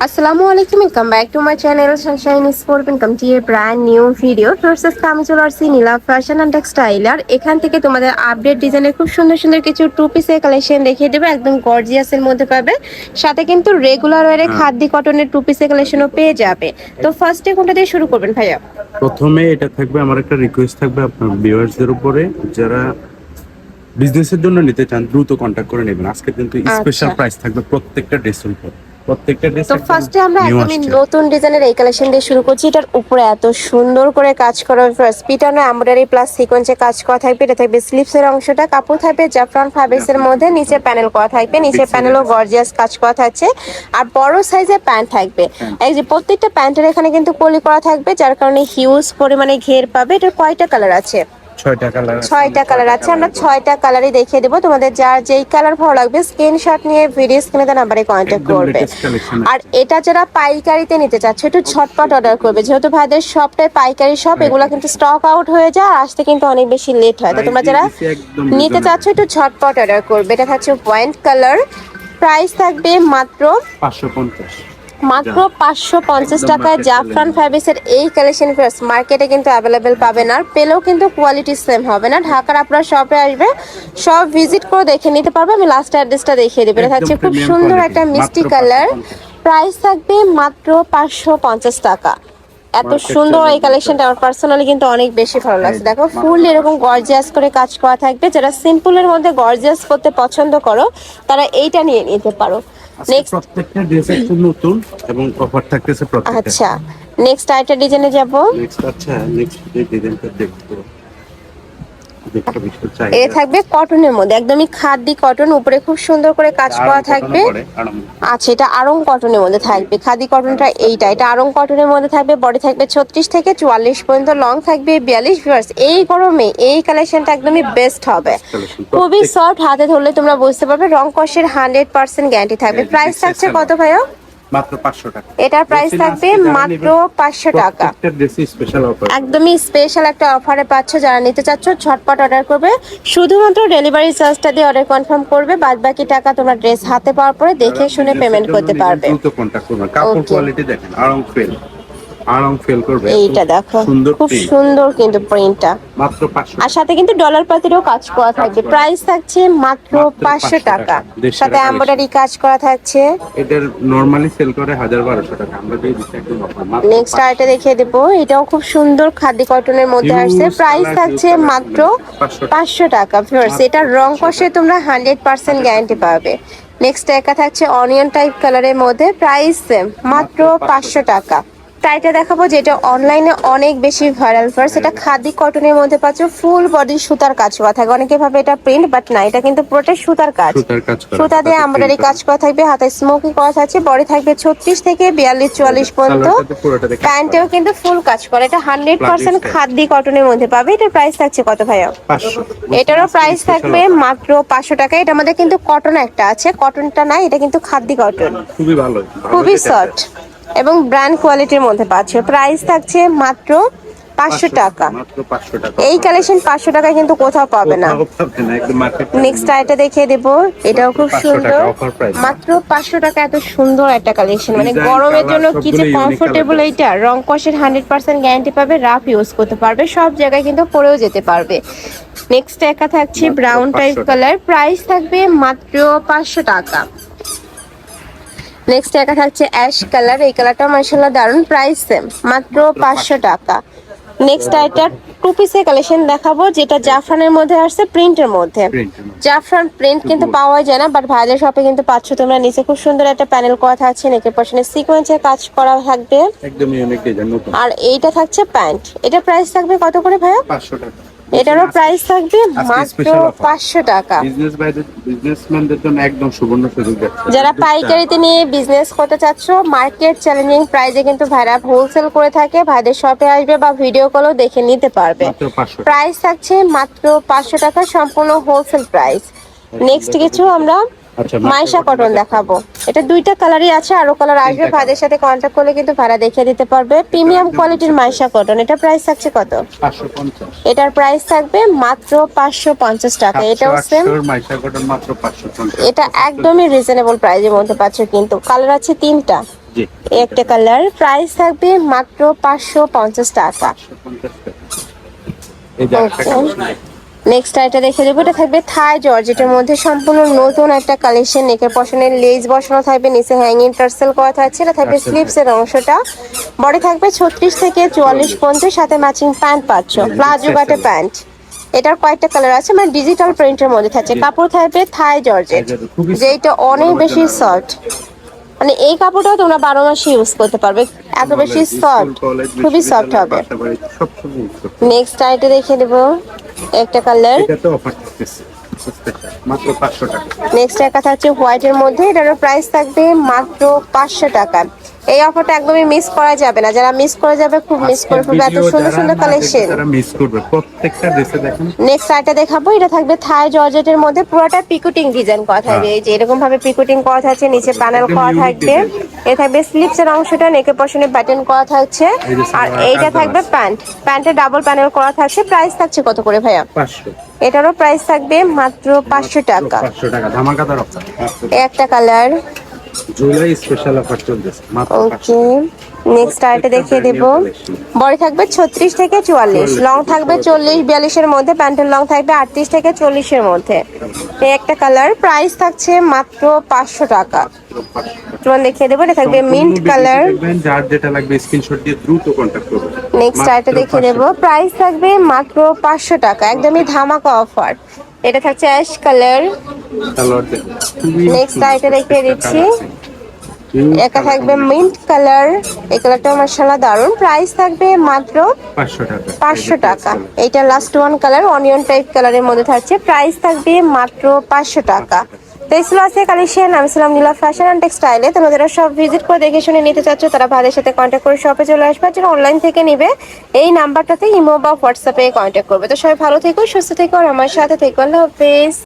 আসসালামু আলাইকুম, welcome back to my channel Sunshine sport. Welcome to A brand new video. First আমি চলে আসছি নীলা ফ্যাশন অ্যান্ড টেক্সটাইলার। এখান থেকে তোমাদের আপডেট ডিজাইনের খুব সুন্দর সুন্দর কিছু টু পিসের কালেকশন দেখিয়ে দেবে, একদম গর্জিয়াসের মধ্যে পাবে। সাথে কিন্তু রেগুলার ওয়ারে খাদি কটনের টু পিসের কালেকশনও পেয়ে যাবে। তো ফার্স্টে কোনটা দিয়ে শুরু করবেন ভাইয়া? প্রথমে এটা থাকবে, আমার একটা রিকোয়েস্ট থাকবে আপনার ভিউয়ার্সদের উপরে, যারা বিজনেসের জন্য নিতে চান দ্রুত কন্টাক্ট করে নেবেন। আজকে কিন্তু স্পেশাল প্রাইস থাকবে প্রত্যেকটা ড্রেসের উপর। প্রত্যেকটা ড্রেস তো ফার্স্টে আমরা একদমই নতুন ডিজাইনের এই কালেকশন দিয়ে শুরু করছি। এটার উপরে এত সুন্দর করে কাজ করা, পিটানো এমব্রয়ডারি প্লাস সিকোয়েন্সে কাজ করা থাকবে। এটা থাকবে স্লিভসের অংশটা, কাপড় থাকবে জাফরান ফ্যাব্রিক্সের মধ্যে, নিচে প্যানেল করা থাকবে, নিচে প্যানেলও গর্জিয়াস কাজ করা থাকছে। আর বড় সাইজের প্যান্ট থাকবে। এই যে প্রত্যেকটা প্যান্টের এখানে কিন্তু কলি করা থাকবে, যার কারণে হিউজ পরিমাণে ঘের পাবে। এটার কয়টা কালার আছে? ছয়টা কালার আছে। আমরা 6টা কালারই দেখিয়ে দেবো। তোমাদের যার যেই কালার ভালো লাগবে স্ক্রিনশট নিয়ে ভিডিও স্ক্রিনে দেওয়া নাম্বারে কন্ট্যাক্ট করবে। আর এটা যারা পাইকারিতে নিতে চাচ্ছে একটু ঝটপট অর্ডার করবে, যেহেতু ভাইদের সবটাই পাইকারি শপ, এগুলো কিন্তু স্টক আউট হয়ে যায়, আর আসতে কিন্তু অনেক বেশি লেট হয়। তো তোমরা যারা নিতে চাচ্ছ একটু ঝটপট অর্ডার করবে। এটা থাকছে হোয়াইট কালার, প্রাইস থাকবে মাত্র 550 টাকায়। জাফরান ফ্যাব্রিক্সের এই কালেকশন মার্কেটে কিন্তু অ্যাভেলেবেল পাবে না, আর পেলেও কিন্তু কোয়ালিটি সেম হবে না। ঢাকার আপনারা শপে আসবে, সব ভিজিট করে দেখে নিতে পারবে। আমি লাস্ট অ্যাড্রেসটা দেখিয়ে দেবো। এটা থাকছে খুব সুন্দর একটা মিষ্টি কালার, প্রাইস থাকবে মাত্র 550 টাকা। এত সুন্দর এই কালেকশনটা আমার পার্সোনালি কিন্তু অনেক বেশি ভালো লাগছে। দেখো ফুল এরকম গর্জিয়াস করে কাজ করা থাকবে। যারা সিম্পলের মধ্যে গর্জিয়াস করতে পছন্দ করো তারা এইটা নিয়ে নিতে পারো। নেক্সট প্রত্যেকটা ড্রেস একটু নতুন এবং অফার থাকতেছে প্রত্যেকটা। আচ্ছা, নেক্সট আইটা ডিজাইনে যাব। নেক্সট ডিজাইনটা দেখতে এ থাকবে কটনের মধ্যে, একদমই খাদি কটন, উপরে খুব সুন্দর করে কাজ করা থাকবে। আচ্ছা, এটা আড়ং কটনের মধ্যে থাকবে। খাদি কটনটা এটা আড়ং কটনের মধ্যে থাকবে। বডি থাকবে 36 থেকে 44 পর্যন্ত, লং থাকবে 42। ভিউয়ার্স, এই গরমে এই কালেকশনটা একদমই বেস্ট হবে। খুবই সফট, হাতে ধরলে তোমরা বুঝতে পারবে। রং কষের 100% গ্যারান্টি থাকবে। প্রাইস থাকছে কত ভাইয়া? মাত্র 500 টাকা। এটার প্রাইস থাকবে মাত্র 500 টাকা। একদমই স্পেশাল একটা অফারে পাচ্ছ। যারা নিতে চাচ্ছ ঝটপট অর্ডার করবে, শুধুমাত্র ডেলিভারি চার্জটা দিয়ে অর্ডার কনফার্ম করবে। বাদ বাকি টাকা তোমরা ড্রেস হাতে পাওয়ার পরে দেখে শুনে পেমেন্ট করতে পারবে। কাপড় কোয়ালিটি দেখেন, আরাম ফেল করবে। এইটা দেখো খুব সুন্দর কিন্তু প্রিন্টটা, মাত্র 500। আর সাথে কিন্তু ডলার পাতিরও কাজ করা থাকবে। প্রাইস থাকছে মাত্র 500 টাকা, সাথে এমব্রয়ডারি কাজ করা থাকছে। এটার নরমালি সেল করে 1000-1200 টাকা, আমরা দিয়ে দিচ্ছি একদম অফার। নেক্সট আইটা দেখিয়ে দেবো। এটাও খুব সুন্দর খাদি কটনের মধ্যে আসছে। প্রাইস থাকছে মাত্র 500 টাকা। ভিউয়ার্স, এটার রং কষে তোমরা 100% গ্যারান্টি পাবে। নেক্সট একা থাকছে অনিয়ন টাইপ কালারের মধ্যে, প্রাইস মাত্র 500 টাকা। টাইটা দেখাবো যেটা অনলাইনে অনেক বেশি ভাইরাল। ফার্স্ট, এটা খাদি কটনের মধ্যে পাচ্ছ, ফুল বডি সুতার কাজ করা থাকবে। অনেকে ভাবে এটা প্রিন্ট, বাট না, এটা কিন্তু পুরোটা সুতার কাজ। সুতা দিয়ে এমব্রয়ডারি কাজ করা থাকবে, হাতে স্মোকি করা থাকছে। বডি থাকবে 36 থেকে 42-44 পর্যন্ত। প্যান্টেও কিন্তু ফুল কাজ করা। এটা 100% খাদি কটনের মধ্যে পাবে। এটার প্রাইস থাকছে কত ভাইয়া? 500। এটারও প্রাইস থাকবে মাত্র 500 টাকা। এটার মধ্যে কিন্তু কটন একটা আছে, কটনটা না, এটা কিন্তু খাদি কটন, খুবই ভালো, খুবই সফট এবং ব্র্যান্ড কোয়ালিটির মধ্যে পাচ্ছে। প্রাইস থাকছে মাত্র 500 টাকা। এই কালেকশন 500 টাকায় কিন্তু কোথাও পাবে না। নেক্সট আইটা দেখিয়ে দেবো। এটাও খুব সুন্দর, মাত্র 500 টাকা। এত সুন্দর একটা কালেকশন, মানে গরমের জন্য কি যে কমফোর্টেবল। এইটা রং কষের 100% গ্যারান্টি পাবে, রাফ ইউজ করতে পারবে, সব জায়গায় কিন্তু পরেও যেতে পারবে। নেক্সট একা থাকছে ব্রাউন টাইপ কালার, প্রাইস থাকবে মাত্র 500 টাকা। নেক্সট একা থাকছে অ্যাশ কালার, এই কালারটা মাশাআল্লাহ দারুন, প্রাইস সেম মাত্র 500 টাকা। নেক্সট আইটা টু পিসের কালেকশন দেখাবো, যেটা জাফরানের মধ্যে আসছে, প্রিন্টের মধ্যে। জাফরান প্রিন্ট কিন্তু পাওয়া যায় না, বাট ভাইদের শপে কিন্তু পাচ্ছ তোমরা। নিচে খুব সুন্দর একটা প্যানেল করা থাকছে, নেকের পশনে সিকোয়েন্সের কাজ করা থাকবে, একদম ইউনিক ডিজাইন নতুন। আর এইটা থাকছে প্যান্ট। এটা প্রাইস থাকবে কত করে ভাইয়া? 500 টাকা। এটারও প্রাইস থাকবে মাত্র 500 টাকা। বিজনেসম্যানদের জন্য একদম সুবর্ণ সুযোগ। যারা পাইকারিতে নিয়ে বিজনেস করতে চাচ্ছ, মার্কেট চ্যালেঞ্জিং প্রাইসে কিন্তু ভাইরা হোলসেল করে থাকে। ভাইদের শপে আসবে বা ভিডিও কলও দেখে নিতে পারবে। প্রাইস থাকছে মাত্র 500 টাকা, সম্পূর্ণ হোলসেল প্রাইস। নেক্সট কিছু আমরা মাইশা কটন দেখাবো। এটা দুইটা কালারই আছে, আরো কালার আসবে। ভাইদের সাথে কন্ট্যাক্ট করলে কিন্তু ভাড়া দেখিয়ে দিতে পারবে। প্রিমিয়াম কোয়ালিটির মাইশা কটন, এটা প্রাইস থাকছে কত? 550। এটার প্রাইস থাকবে মাত্র 550 টাকা। এটাও সেম, মাইশা কটন মাত্র 550। এটা একদমই রিজনেবল প্রাইসের মধ্যে পাচ্ছ। কিন্তু কালার আছে 3টা। জি এই একটা কালার, প্রাইস থাকবে মাত্র 550 টাকা। 550 টাকা। এই যে আরেকটা Okay. কালার। নেক্সট এটা দেখে দেবো, এটা থাকবে থাই জর্জেটের মধ্যে সম্পূর্ণ নতুন একটা কালেকশন। নেকের পশনের লেস বসানো থাকবে, নিচে হ্যাঙ্গিং টার্সেল করা থাকছে, এটা থাকবে Tassel স্লিপস এর অংশটা। বডি থাকবে 36 থেকে 44 পর্যন্ত, সাথে ম্যাচিং প্যান্ট পাচ্ছ, প্লাজো কাটে প্যান্ট। এটার কয়েকটা কালার আছে, মানে ডিজিটাল প্রিন্টের মধ্যে থাকছে। কাপড় থাকবে থাই জর্জেট, যেটা অনেক বেশি সফট। মানে এই কাপড়টা তোমরা 12 মাসে ইউজ করতে পারবে, এত বেশি সফট, খুবই সফট হবে। সব সময় use করতে হবে। নেক্সট আইটে দেখে দেবো একটা কালার। এটা তো অফার থাকতেছে স্পেশাল মাত্র 500 টাকা। নেক্সট একটা থাকছে হোয়াইটের মধ্যে, এটার প্রাইস থাকবে মাত্র 500 টাকা। এই অফারটা একদমই মিস করা যাবে না, যারা মিস করে যাবে খুব মিস করে ফেলবে, এত সুন্দর সুন্দর কালেকশন। তারা মিস করবে, প্রত্যেকটা ড্রেসে দেখেন। নেক্সট আইটা দেখাবো, এটা থাকবে থাই জর্জেটের মধ্যে, পুরোটা পিকুটিং ডিজাইন করা থাকবে। এই যে এরকম ভাবে পিকুটিং করা থাকছে, নিচে প্যানেল করা থাকবে। এ থাকবে স্লিপস এর অংশটা, নেকের পশনে বাটন করা থাকছে। আর এইটা থাকবে প্যান্ট, প্যান্টে ডাবল প্যানেল করা থাকছে। প্রাইস থাকছে কত করে ভাইয়া? 500। এটারও প্রাইস থাকবে মাত্র 500 টাকা। 500 টাকা ধামাকাদার অফার। এই একটা কালার। জুলাই স্পেশাল অফার চলতেছে মাত্র 500। ওকে, নেক্সট আইটে দেখিয়ে দেব। বডি থাকবে 36 থেকে 44, লং থাকবে 40-42 এর মধ্যে, প্যান্টের লং থাকবে 38 থেকে 40 এর মধ্যে। এই একটা কালার, প্রাইস থাকছে মাত্র 500 টাকা। তোমার দেখিয়ে দেবো, এটা থাকবে মিন্ট কালার। যার যেটা লাগবে স্ক্রিনশট দিয়ে দ্রুত কন্টাক্ট করুন। নেক্সট আইটে দেখিয়ে দেবো, প্রাইস থাকবে মাত্র 500 টাকা, একদমই ধামাকা অফার। এটা থাকছে অ্যাশ কালার। নেক্সট আইটে দেখিয়ে দিচ্ছি, এটা থাকবে মিন্ট কালার। এই কালারটা মাশাআল্লাহ দারুন। প্রাইস থাকবে মাত্র 500 টাকা। এটা last one colour, onion type কালারের মধ্যে থাকছে। প্রাইস থাকবে মাত্র 500 টাকা। তো এই ছিল আজকে কালেকশন। আমি ছিলাম নীলা ফ্যাশন অ্যান্ড টেক্সটাইলে। তোমরা যারা সব ভিজিট করে দেখে শুনে নিতে চাচ্ছ, তারা ভাইদের সাথে কন্ট্যাক্ট করে শপে চলে আসবে। যারা অনলাইন থেকে নিবে, এই নাম্বারটাতে ইমো বা হোয়াটসঅ্যাপে কন্ট্যাক্ট করবে। তো সবাই ভালো থেকো, সুস্থ থেকো, আর আমার সাথে থেকো। আল্লাহ হাফেজ।